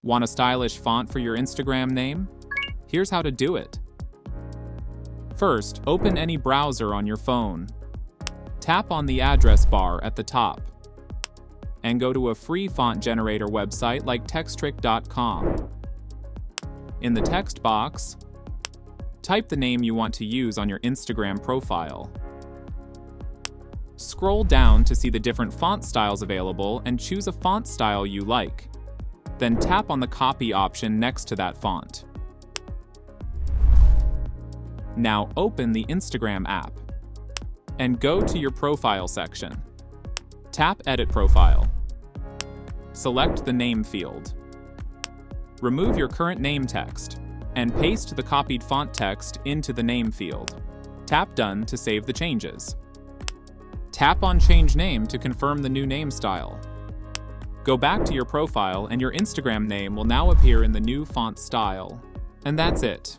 Want a stylish font for your Instagram name? Here's how to do it. First, open any browser on your phone. Tap on the address bar at the top and go to a free font generator website like Textric.com. In the text box, type the name you want to use on your Instagram profile. Scroll down to see the different font styles available and choose a font style you like. Then tap on the copy option next to that font. Now open the Instagram app and go to your profile section. Tap Edit Profile. Select the name field. Remove your current name text and paste the copied font text into the name field. Tap Done to save the changes. Tap on Change Name to confirm the new name style. Go back to your profile and your Instagram name will now appear in the new font style. And that's it.